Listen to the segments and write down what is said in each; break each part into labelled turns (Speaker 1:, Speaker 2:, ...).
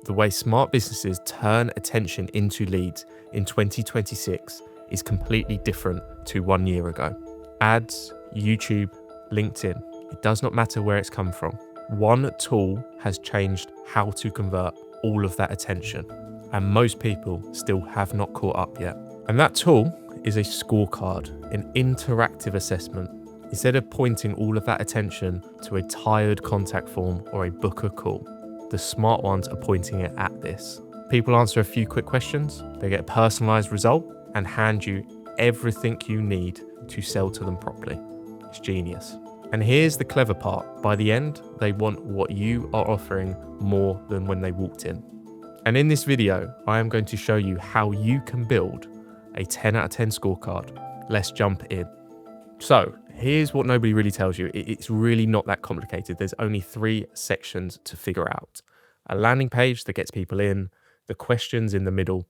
Speaker 1: The way smart businesses turn attention into leads in 2026 is completely different to 1 year ago. Ads, YouTube, LinkedIn, it does not matter where it's come from. One tool has changed how to convert all of that attention, and most people still have not caught up yet. And that tool is a scorecard, an interactive assessment. Instead of pointing all of that attention to a tired contact form or a book a call, the smart ones are pointing it at this. People answer a few quick questions, they get a personalized result, and hand you everything you need to sell to them properly. It's genius. And here's the clever part. By the end, they want what you are offering more than when they walked in. And in this video, I am going to show you how you can build a 10 out of 10 scorecard. Let's jump in. So here's what nobody really tells you. It's really not that complicated. There's only 3 sections to figure out. A landing page that gets people in, the questions in the middle,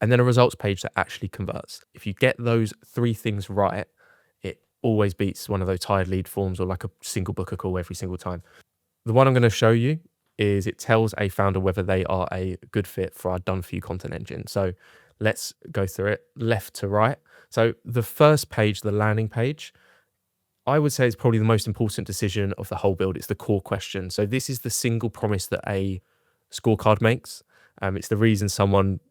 Speaker 1: and then a results page that actually converts. If you get those 3 things right, it always beats one of those tired lead forms or like a single book a call every single time. The one I'm going to show you is it tells a founder whether they are a good fit for our done for you content engine. So let's go through it left to right. So the first page, the landing page, I would say is probably the most important decision of the whole build. It's the core question. So this is the single promise that a scorecard makes. It's the reason someone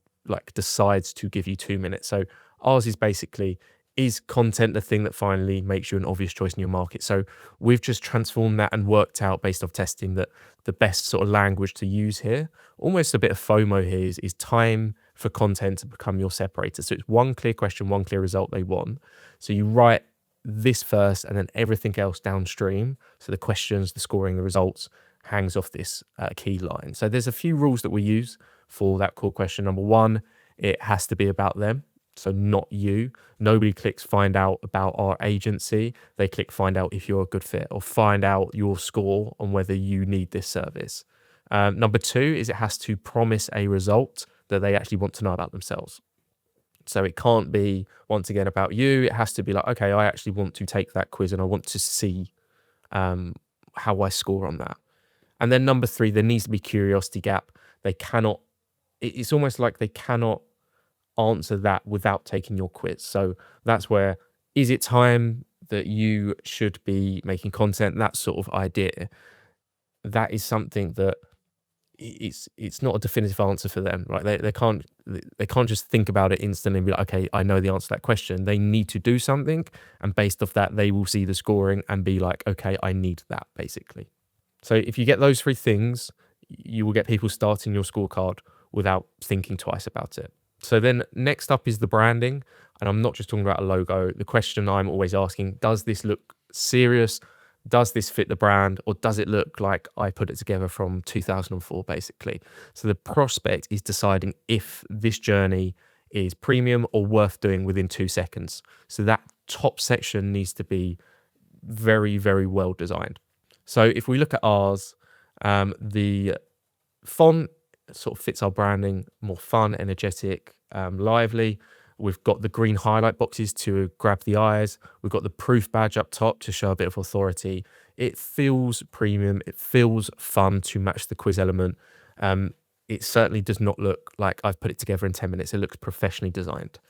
Speaker 1: decides to give you 2 minutes. So ours is basically, is content the thing that finally makes you an obvious choice in your market? So we've just transformed that and worked out based off testing that the best sort of language to use here, almost a bit of FOMO here, is time for content to become your separator. So it's one clear question, one clear result they want. So you write this first and then everything else downstream. So the questions, the scoring, the results hangs off this key line. So there's a few rules that we use for that core question. Number 1, it has to be about them. So not you. Nobody clicks find out about our agency. They click find out if you're a good fit or find out your score on whether you need this service. Number 2 is it has to promise a result that they actually want to know about themselves. So it can't be, once again, about you. It has to be like, okay, I actually want to take that quiz and I want to see how I score on that. And then number 3, there needs to be curiosity gap. They cannot, it's almost like they cannot answer that without taking your quiz. So that's where, is it time that you should be making content? That sort of idea. That is something that it's not a definitive answer for them, right? They can't just think about it instantly and be like, okay, I know the answer to that question. They need to do something, and based off that, they will see the scoring and be like, okay, I need that, basically. So if you get those 3 things, you will get people starting your scorecard without thinking twice about it. So then next up is the branding. And I'm not just talking about a logo. The question I'm always asking, does this look serious? Does this fit the brand? Or does it look like I put it together from 2004, basically? So the prospect is deciding if this journey is premium or worth doing within 2 seconds. So that top section needs to be very, very well designed. So if we look at ours, the font sort of fits our branding, more fun, energetic, lively. We've got the green highlight boxes to grab the eyes. We've got the proof badge up top to show a bit of authority. It feels premium. It feels fun to match the quiz element. It certainly does not look like I've put it together in 10 minutes. It looks professionally designed.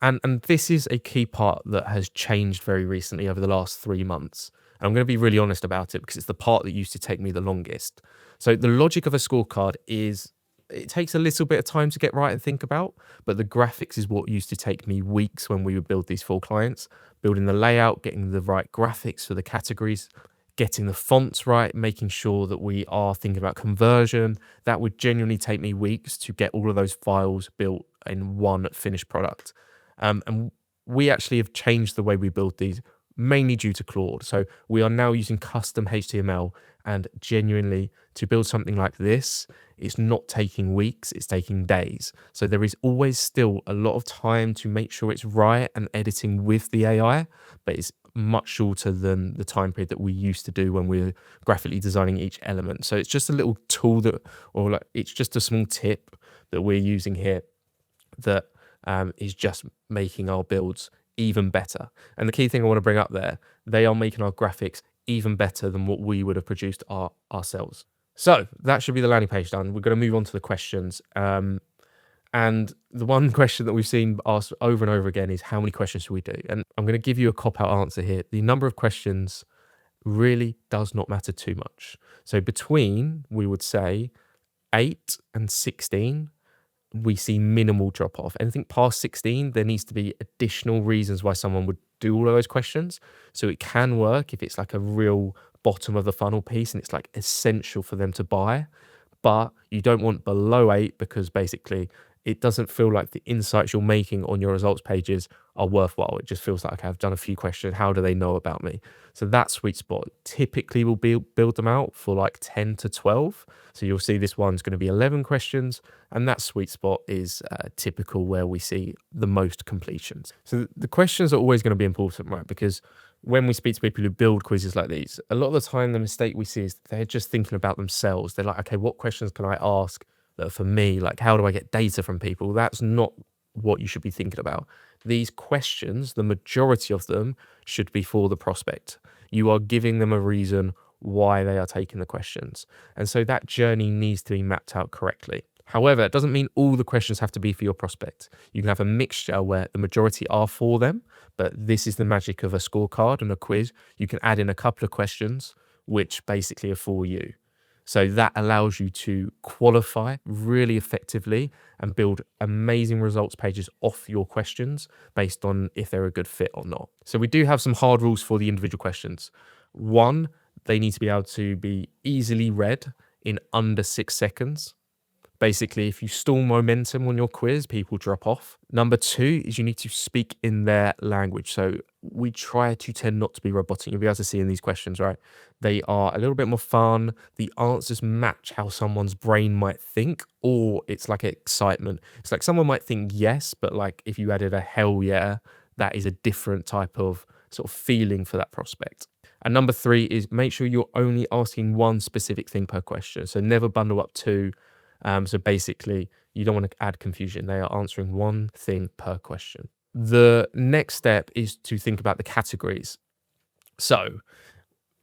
Speaker 1: And this is a key part that has changed very recently over the last 3 months. And I'm going to be really honest about it because it's the part that used to take me the longest. So the logic of a scorecard is it takes a little bit of time to get right and think about, but the graphics is what used to take me weeks when we would build these for clients, building the layout, getting the right graphics for the categories, getting the fonts right, making sure that we are thinking about conversion. That would genuinely take me weeks to get all of those files built in one finished product. And we actually have changed the way we build these, mainly due to Claude. So we are now using custom HTML, and genuinely to build something like this, it's not taking weeks, it's taking days. So there is always still a lot of time to make sure it's right and editing with the AI, but it's much shorter than the time period that we used to do when we were graphically designing each element. So it's just a little tool that, or like, it's just a small tip that we're using here that is just making our builds even better. And the key thing I want to bring up there, they are making our graphics even better than what we would have produced ourselves. So that should be the landing page done. We're going to move on to the questions. And the one question that we've seen asked over and over again is, how many questions should we do? And I'm going to give you a cop-out answer here. The number of questions really does not matter too much. So between, we would say, 8 and 16, we see minimal drop off. Anything past 16, there needs to be additional reasons why someone would do all of those questions. So it can work if it's like a real bottom of the funnel piece and it's like essential for them to buy. But you don't want below 8, because basically it doesn't feel like the insights you're making on your results pages are worthwhile. It just feels like, okay, I've done a few questions. How do they know about me? So that sweet spot, typically we'll build them out for like 10 to 12. So you'll see this one's going to be 11 questions. And that sweet spot is typical where we see the most completions. So the questions are always going to be important, right? Because when we speak to people who build quizzes like these, a lot of the time the mistake we see is they're just thinking about themselves. They're like, okay, what questions can I ask that are for me? Like, how do I get data from people? That's not what you should be thinking about. These questions, the majority of them, should be for the prospect. You are giving them a reason why they are taking the questions. And so that journey needs to be mapped out correctly. However, it doesn't mean all the questions have to be for your prospect. You can have a mixture where the majority are for them, but this is the magic of a scorecard and a quiz. You can add in a couple of questions which basically are for you. So that allows you to qualify really effectively and build amazing results pages off your questions based on if they're a good fit or not. So we do have some hard rules for the individual questions. One, they need to be able to be easily read in under 6 seconds. Basically, if you stall momentum on your quiz, people drop off. Number 2 is you need to speak in their language. So we try to tend not to be robotic. You'll be able to see in these questions, right? They are a little bit more fun. The answers match how someone's brain might think, or it's like excitement. It's like someone might think yes, but like if you added a hell yeah, that is a different type of sort of feeling for that prospect. And number 3 is make sure you're only asking one specific thing per question. So never bundle up 2. So basically, you don't want to add confusion. They are answering one thing per question. The next step is to think about the categories. So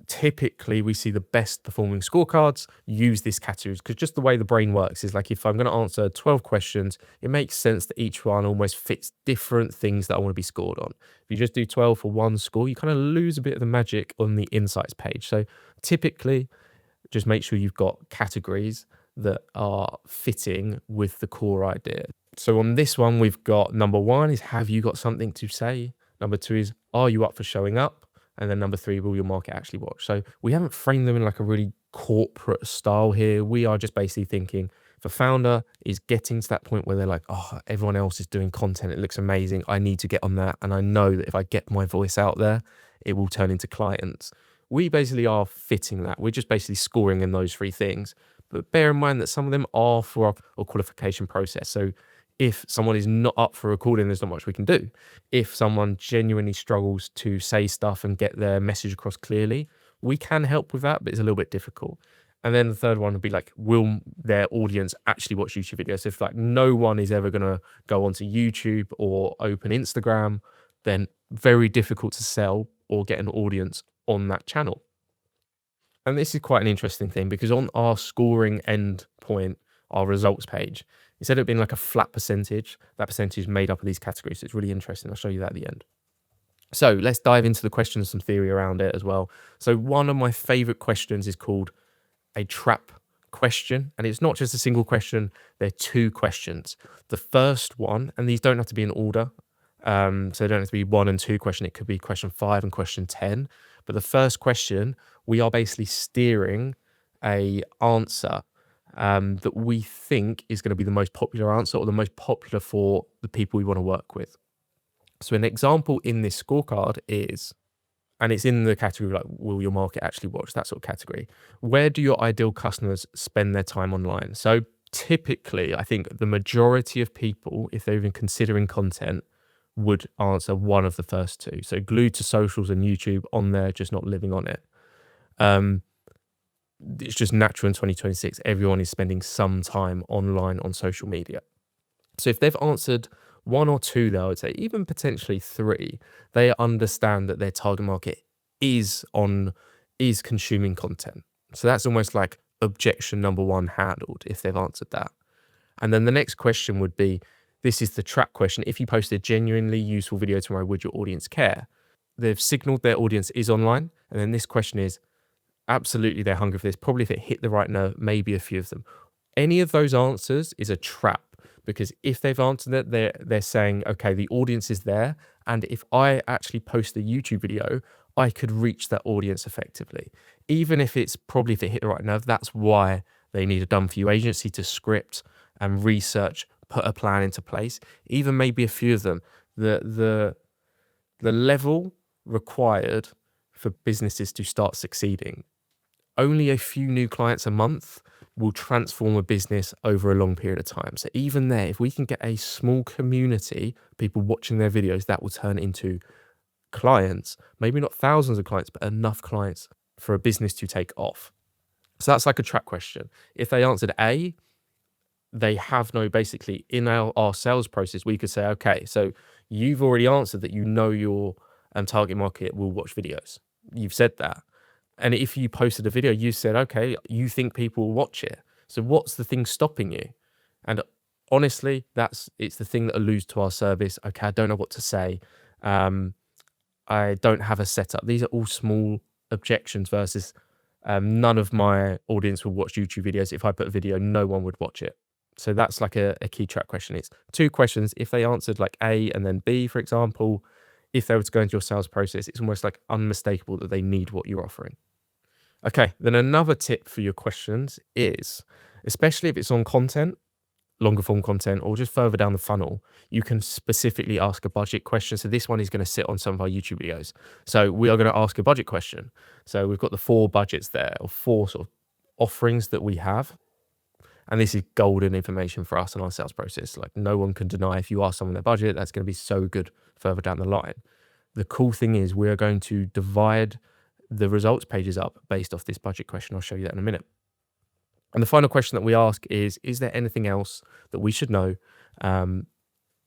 Speaker 1: typically, we see the best performing scorecards use these categories because just the way the brain works is like if I'm going to answer 12 questions, it makes sense that each one almost fits different things that I want to be scored on. If you just do 12 for one score, you kind of lose a bit of the magic on the insights page. So typically, just make sure you've got categories that are fitting with the core idea. So on this one, we've got number 1 is, have you got something to say? Number 2 is, are you up for showing up? And then number 3, will your market actually watch? So we haven't framed them in like a really corporate style here. We are just basically thinking if a founder is getting to that point where they're like, oh, everyone else is doing content, it looks amazing, I need to get on that. And I know that if I get my voice out there, it will turn into clients. We basically are fitting that. We're just basically scoring in those 3 things. But bear in mind that some of them are for a qualification process. So if someone is not up for recording, there's not much we can do. If someone genuinely struggles to say stuff and get their message across clearly, we can help with that, but it's a little bit difficult. And then the third one would be like, will their audience actually watch YouTube videos? If like no one is ever going to go onto YouTube or open Instagram, then very difficult to sell or get an audience on that channel. And this is quite an interesting thing because on our scoring end point, our results page, instead of it being like a flat percentage, that percentage is made up of these categories. So it's really interesting. I'll show you that at the end. So let's dive into the questions, some theory around it as well. So one of my favorite questions is called a trap question. And it's not just a single question. They're 2 questions. The first one, and these don't have to be in order. So they don't have to be 1 and 2 question. It could be question 5 and question 10. But the first question, we are basically steering a answer that we think is going to be the most popular answer or the most popular for the people we want to work with. So an example in this scorecard is, and it's in the category like, will your market actually watch? That sort of category. Where do your ideal customers spend their time online? So typically, I think the majority of people, if they're even considering content, would answer one of the first 2. So glued to socials and YouTube on there, just not living on it. It's just natural in 2026. Everyone is spending some time online on social media. So if they've answered 1 or 2, though, I would say even potentially 3, they understand that their target market is consuming content. So that's almost like objection number one handled if they've answered that. And then the next question would be, this is the trap question. If you post a genuinely useful video tomorrow, would your audience care? They've signaled their audience is online. And then this question is, absolutely they're hungry for this. Probably if it hit the right nerve, maybe a few of them. Any of those answers is a trap, because if they've answered it, they're saying, okay, the audience is there. And if I actually post a YouTube video, I could reach that audience effectively. Even if it's probably if it hit the right nerve, that's why they need a done for you agency to script and research, put a plan into place. Even maybe a few of them, the level required for businesses to start succeeding, only a few new clients a month will transform a business over a long period of time. So even there, if we can get a small community, people watching their videos, that will turn into clients, maybe not thousands of clients, but enough clients for a business to take off. So that's like a trap question. If they answered A, they have no, basically in our sales process, we could say, okay, so you've already answered that you know your target market will watch videos. You've said that. And if you posted a video, you said, okay, you think people will watch it. So what's the thing stopping you? And honestly, it's the thing that alludes to our service. Okay, I don't know what to say. I don't have a setup. These are all small objections versus none of my audience will watch YouTube videos. If I put a video, no one would watch it. So that's like a key trap question. It's two questions. If they answered like A and then B, for example, if they were to go into your sales process, it's almost like unmistakable that they need what you're offering. Okay, then another tip for your questions is, especially if it's on content, longer form content, or just further down the funnel, you can specifically ask a budget question. So this one is going to sit on some of our YouTube videos. So we are going to ask a budget question. So we've got the 4 budgets there, or 4 sort of offerings that we have. And this is golden information for us in our sales process. Like no one can deny if you ask someone their budget, that's going to be so good further down the line. The cool thing is we are going to divide the results pages up based off this budget question. I'll show you that in a minute. And the final question that we ask is there anything else that we should know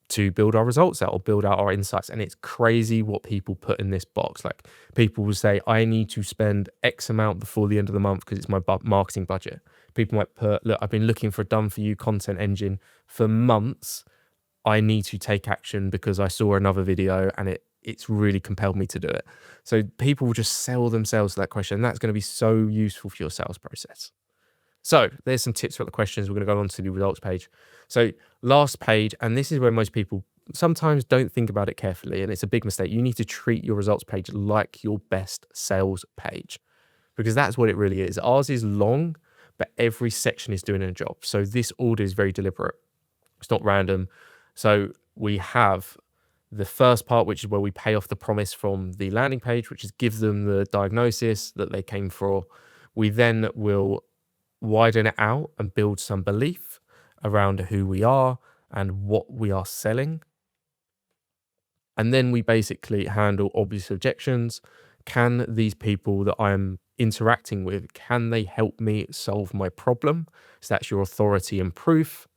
Speaker 1: to build our results out or build out our insights? And it's crazy what people put in this box. Like people will say, I need to spend X amount before the end of the month because it's my marketing budget. People might put, look, I've been looking for a done for you content engine for months. I need to take action because I saw another video and it's really compelled me to do it. So people will just sell themselves to that question. And that's going to be so useful for your sales process. So there's some tips for the questions. We're going to go on to the results page. So last page, and this is where most people sometimes don't think about it carefully, and it's a big mistake. You need to treat your results page like your best sales page, because that's what it really is. Ours is long, but every section is doing a job. So this order is very deliberate. It's not random. So we have the first part, which is where we pay off the promise from the landing page, which is give them the diagnosis that they came for. We then will widen it out and build some belief around who we are and what we are selling. And then we basically handle obvious objections. Can these people that I'm interacting with, can they help me solve my problem? So that's your authority and proof.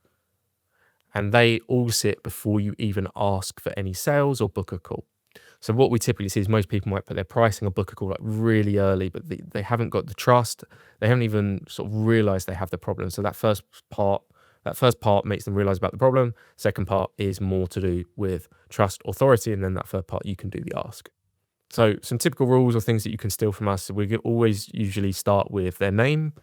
Speaker 1: And they all sit before you even ask for any sales or book a call. So what we typically see is most people might put their pricing or book a call like really early, but they haven't got the trust. They haven't even sort of realized they have the problem. So that first part makes them realize about the problem. Second part is more to do with trust, authority, and then that third part, you can do the ask. So some typical rules or things that you can steal from us. So we always usually start with their name.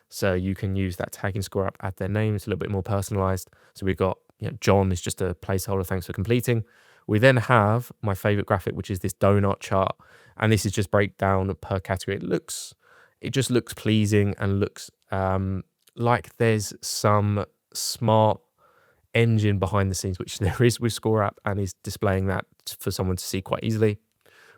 Speaker 1: So you can use that tag in ScoreApp, add their name. It's a little bit more personalized. So we've got, John is just a placeholder. Thanks for completing. We then have my favorite graphic, which is this donut chart. And this is just breakdown per category. It just looks pleasing and looks like there's some smart engine behind the scenes, which there is with ScoreApp, and is displaying that for someone to see quite easily.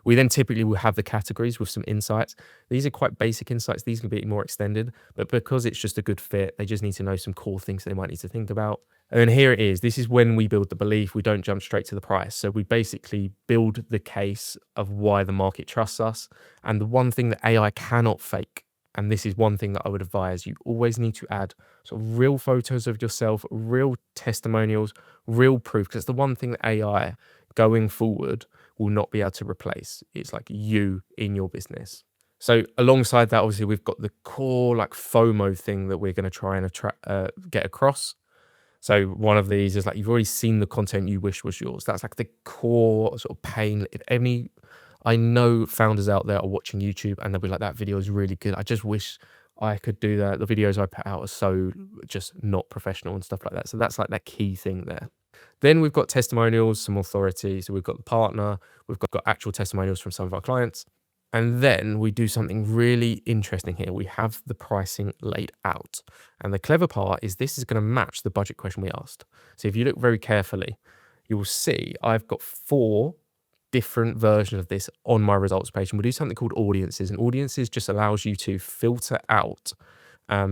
Speaker 1: We then typically will have the categories with some insights. These are quite basic insights. These can be more extended, but because it's just a good fit, they just need to know some core things they might need to think about. And then here it is. This is when we build the belief. We don't jump straight to the price. So we basically build the case of why the market trusts us. And the one thing that AI cannot fake, and this is one thing that I would advise, you always need to add sort of real photos of yourself, real testimonials, real proof, because the one thing that AI going forward will not be able to replace. It's like you in your business. So alongside that, obviously, we've got the core like FOMO thing that we're going to try and get across. So one of these is like you've already seen the content you wish was yours. That's like the core sort of pain. If any, I know founders out there are watching YouTube and they'll be like, that video is really good. I just wish I could do that. The videos I put out are so just not professional and stuff like that. So that's like that key thing there. Then we've got testimonials, some authority. So we've got the partner, we've got actual testimonials from some of our clients. And then we do something really interesting here. We have the pricing laid out. And the clever part is this is going to match the budget question we asked. So if you look very carefully, you will see I've got 4 different versions of this on my results page. And we'll do something called audiences. And audiences just allows you to filter out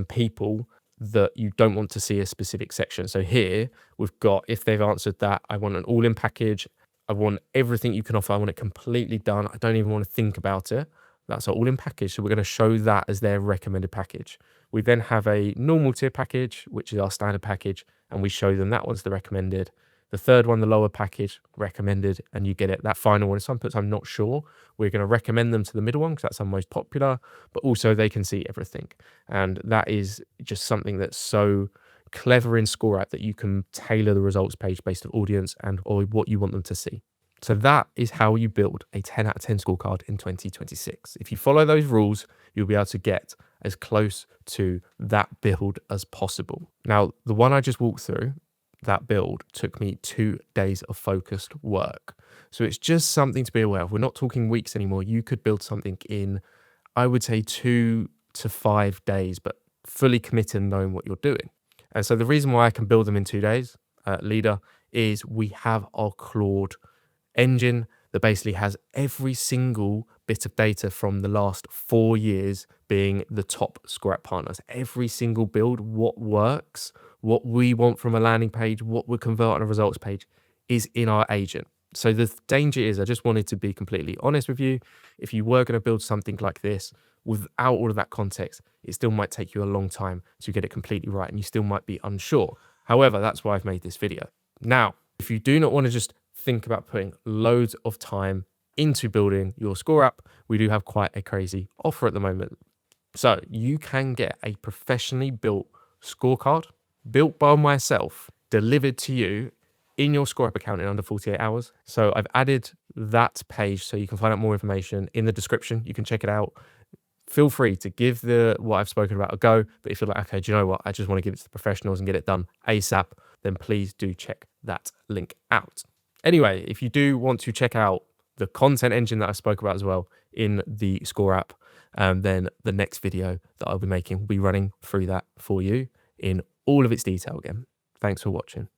Speaker 1: people that you don't want to see a specific section. So here we've got, if they've answered that, I want an all-in package. I want everything you can offer. I want it completely done. I don't even want to think about it. That's our all-in package. So we're going to show that as their recommended package. We then have a normal tier package, which is our standard package, and we show them that one's the recommended. The third one, the lower package, recommended, and you get it. That final one, some puts I'm not sure. We're going to recommend them to the middle one because that's our most popular, but also they can see everything. And that is just something that's so clever in ScoreApp that you can tailor the results page based on audience and or what you want them to see. So that is how you build a 10 out of 10 scorecard in 2026. If you follow those rules, you'll be able to get as close to that build as possible. Now, the one I just walked through, that build took me 2 days of focused work. So it's just something to be aware of. We're not talking weeks anymore. You could build something in, I would say 2 to 5 days, but fully committed and knowing what you're doing. And so the reason why I can build them in 2 days, leader, is we have our Claude engine that basically has every single bit of data from the last 4 years being the top ScoreApp partners. Every single build, what works, what we want from a landing page, what we convert on a results page is in our agent. So the danger is, I just wanted to be completely honest with you. If you were going to build something like this without all of that context, it still might take you a long time to get it completely right and you still might be unsure. However, that's why I've made this video. Now, if you do not want to just think about putting loads of time into building your ScoreApp, we do have quite a crazy offer at the moment. So you can get a professionally built scorecard built by myself, delivered to you in your ScoreApp account in under 48 hours. So I've added that page so you can find out more information in the description. You can check it out. Feel free to give what I've spoken about a go. But if you're like, okay, do you know what? I just want to give it to the professionals and get it done ASAP, then please do check that link out. Anyway, if you do want to check out the content engine that I spoke about as well in the ScoreApp, then the next video that I'll be making will be running through that for you in all of its detail again. Thanks for watching.